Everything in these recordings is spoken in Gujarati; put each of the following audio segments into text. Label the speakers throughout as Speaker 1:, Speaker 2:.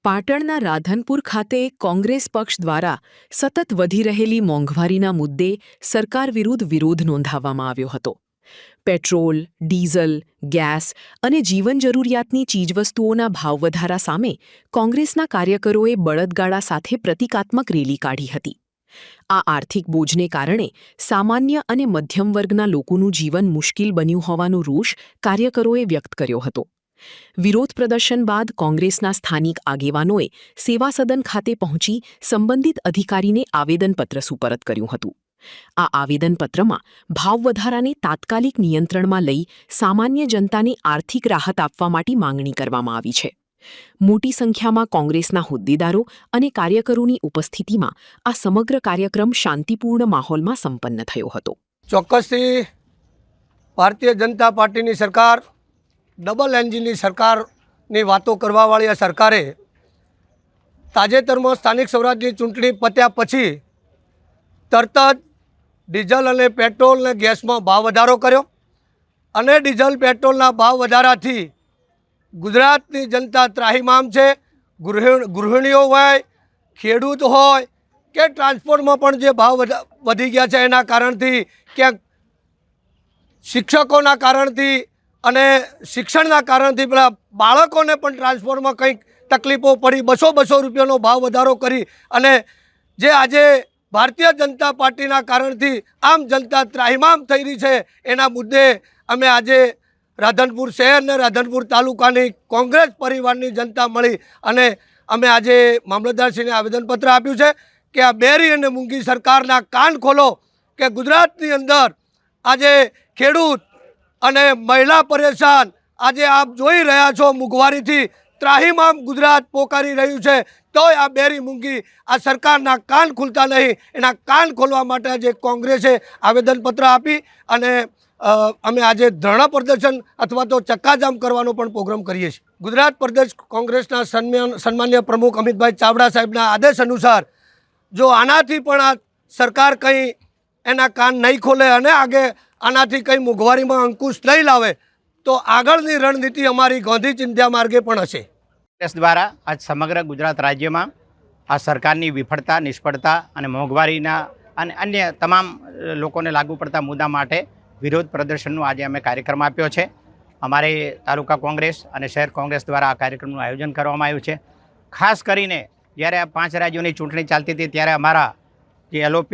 Speaker 1: પાટણના રાધનપુર ખાતે કોંગ્રેસ પક્ષ દ્વારા સતત વધી રહેલી મોંઘવારીના મુદ્દે સરકાર વિરુદ્ધ વિરોધ નોંધાવવામાં આવ્યો હતો. પેટ્રોલ, ડીઝલ, ગેસ અને જીવન જરૂરિયાતની ચીજવસ્તુઓના ભાવવધારા સામે કોંગ્રેસના કાર્યકરોએ બળદગાડા સાથે પ્રતિકાત્મક રેલી કાઢી હતી. આ આર્થિક બોજને કારણે સામાન્ય અને મધ્યમ વર્ગના લોકોનું જીવન મુશ્કેલ બન્યું હોવાનો રોષ કાર્યકરોએ વ્યક્ત કર્યો હતો. વિરોધ પ્રદર્શન બાદ કોંગ્રેસના સ્થાનિક આગેવાનોએ સેવા સદન ખાતે પહોંચી સંબંધિત અધિકારીને આવેદનપત્ર સુપરત કર્યું હતું. આ આવેદનપત્રમાં ભાવવધારાને તાત્કાલિક નિયંત્રણમાં લઈ સામાન્ય જનતાને આર્થિક રાહત આપવા માટે માંગણી કરવામાં આવી છે. મોટી સંખ્યામાં કોંગ્રેસના હોદ્દેદારો અને કાર્યકરોની ઉપસ્થિતિમાં આ સમગ્ર કાર્યક્રમ શાંતિપૂર્ણ માહોલમાં સંપન્ન થયો હતો.
Speaker 2: ચોક્કસથી ભારતીય જનતા પાર્ટીની સરકાર, ડબલ એન્જિનની સરકારની વાતો કરવાવાળી આ સરકારે તાજેતરમાં સ્થાનિક સ્વરાજની ચૂંટણી પત્યા પછી તરત જ ડીઝલ અને પેટ્રોલ અને ગેસમાં ભાવ વધારો કર્યો અને ડીઝલ પેટ્રોલના ભાવ વધારાથી ગુજરાતની જનતા ત્રાહિમામ છે. ગૃહિણીઓ હોય, ખેડૂત હોય કે ટ્રાન્સપોર્ટમાં પણ જે ભાવ વધી ગયા છે એના કારણથી, ક્યાંક શિક્ષકોના કારણથી અને શિક્ષણના કારણથી પેલા બાળકોને પણ ટ્રાન્સપોર્ટમાં કંઈક તકલીફો પડી. 200 રૂપિયાનો ભાવ વધારો કરી અને જે આજે ભારતીય જનતા પાર્ટીના કારણથી આમ જનતા ત્રાહિમામ થઈ રહી છે એના મુદ્દે અમે આજે રાધનપુર શહેર અને રાધનપુર તાલુકાની કોંગ્રેસ પરિવારની જનતા મળી અને અમે આજે મામલતદારશ્રીને આવેદનપત્ર આપ્યું છે કે આ બેરી અને મૂંગી સરકારના કાન ખોલો કે ગુજરાતની અંદર આજે ખેડૂત અને મહિલા પરેશાન, આજે આપ જોઈ રહ્યા છો મોંઘવારીથી ત્રાહિમામ ગુજરાત પોકારી રહ્યું છે, તોય આ બેરી મૂંગી આ સરકારના કાન ખુલતા નહીં. એના કાન ખોલવા માટે આજે કોંગ્રેસે આવેદનપત્ર આપી અને અમે આજે ધરણા પ્રદર્શન અથવા તો ચક્કાજામ કરવાનો પણ પ્રોગ્રામ કરીએ છીએ. ગુજરાત પ્રદેશ કોંગ્રેસના સન્માન્ય પ્રમુખ અમિતભાઈ ચાવડા સાહેબના આદેશ અનુસાર જો આનાથી પણ આ સરકાર કંઈ એના કાન નહીં ખોલે અને આનાથી કંઈ મોંઘવારીમાં અંકુશ નહીં લાવે તો આગળની રણનીતિ અમારી ગાંધી ચિંધ્યા માર્ગે પણ હશે.
Speaker 3: કોંગ્રેસ દ્વારા આજ સમગ્ર ગુજરાત રાજ્યમાં આ સરકારની વિફળતા, નિષ્ફળતા અને મોંઘવારીના અને અન્ય તમામ લોકોને લાગુ પડતા મુદ્દા માટે વિરોધ પ્રદર્શનનું આજે અમે કાર્યક્રમ આપ્યો છે. અમારે તાલુકા કોંગ્રેસ અને શહેર કોંગ્રેસ દ્વારા આ કાર્યક્રમનું આયોજન કરવામાં આવ્યું છે. ખાસ કરીને જ્યારે આ 5 રાજ્યોની ચૂંટણી ચાલતી હતી ત્યારે અમારા જે LOP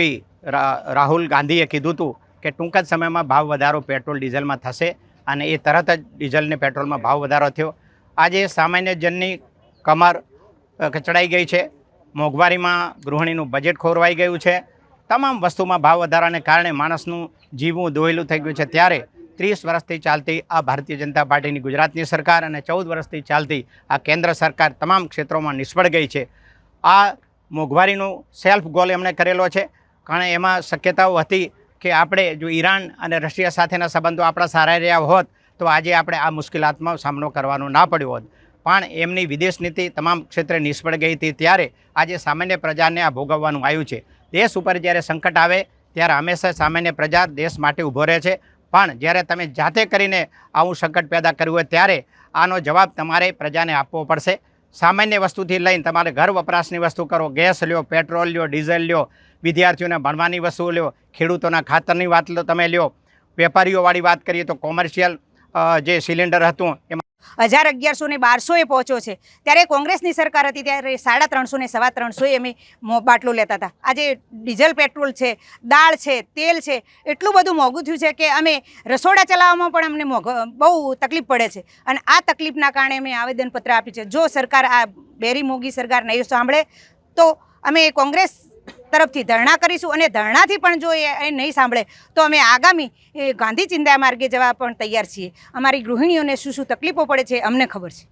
Speaker 3: રાહુલ ગાંધીએ કીધું હતું કે ટૂંક જ સમયમાં ભાવ વધારો પેટ્રોલ ડીઝલમાં થશે અને એ તરત જ ડીઝલ ને પેટ્રોલમાં ભાવ વધારો થયો. આજે સામાન્ય જનની કમર કચડાઈ ગઈ છે. મોંઘવારીમાં ગૃહિણીનું બજેટ ખોરવાઈ ગયું છે. તમામ વસ્તુમાં ભાવ વધારાને કારણે માણસનું જીવવું દોહેલું થઈ ગયું છે. ત્યારે 30 વર્ષથી ચાલતી આ ભારતીય જનતા પાર્ટીની ગુજરાતની સરકાર અને 14 વર્ષથી ચાલતી આ કેન્દ્ર સરકાર તમામ ક્ષેત્રોમાં નિષ્ફળ ગઈ છે. આ મોંઘવારીનું સેલ્ફ ગોલ એમણે કરેલો છે, કારણ એમાં શક્યતાઓ હતી કે આપણે જો ઈરાન અને રશિયા સાથેના સંબંધો આપણા સારા રહ્યા હોત તો આજે આપણે આ મુશ્કેલાતનો સામનો કરવાનો ના પડ્યો હોત. પણ એમની વિદેશ નીતિ તમામ ક્ષેત્રે નિષ્ફળ ગઈ હતી. ત્યારે આજે સામાન્ય પ્રજાને આ ભોગવવાનું આવ્યું છે. દેશ ઉપર જ્યારે સંકટ આવે ત્યારે હંમેશા સામાન્ય પ્રજા દેશ માટે ઊભો રહે છે, પણ જ્યારે તમે જાતે કરીને આવું સંકટ પેદા કર્યું હોય ત્યારે આનો જવાબ તમારે પ્રજાને આપવો પડશે. સામાન્ય વસ્તુથી લઈને તમારે ઘર વપરાશની વસ્તુ કરો, ગેસ લ્યો, પેટ્રોલ લ્યો, ડીઝલ લ્યો, વિદ્યાર્થીઓને ભણવાની વસ્તુઓ લ્યો, ખેડૂતોના ખાતરની વાત તમે લ્યો, વેપારીઓવાળી વાત કરીએ તો કોમર્શિયલ જે સિલિન્ડર હતું એમાં
Speaker 4: 1100 ને 1200 પહોંચ્યો છે. ત્યારે કોંગ્રેસની સરકાર હતી ત્યારે 350 ને 350 અમે બાટલો લેતા હતા. આજે ડીઝલ પેટ્રોલ છે, દાળ છે, તેલ છે, એટલું બધું મોંઘું થયું છે કે અમે રસોડા ચલાવવામાં પણ અમને બહુ તકલીફ પડે છે. અને આ તકલીફના કારણે અમે આવેદનપત્ર આપ્યું છે. જો સરકાર આ બેરી મોંઘી સરકાર નહીં સાંભળે તો અમે કોંગ્રેસ તરફથી ધરણા કરીશું અને ધરણાથી પણ જો એ નહીં સાંભળે તો અમે આગામી ગાંધી ચિંધ્યા માર્ગે જવા પણ તૈયાર છીએ. અમારી ગૃહિણીઓને શું તકલીફો પડે છે અમને ખબર છે.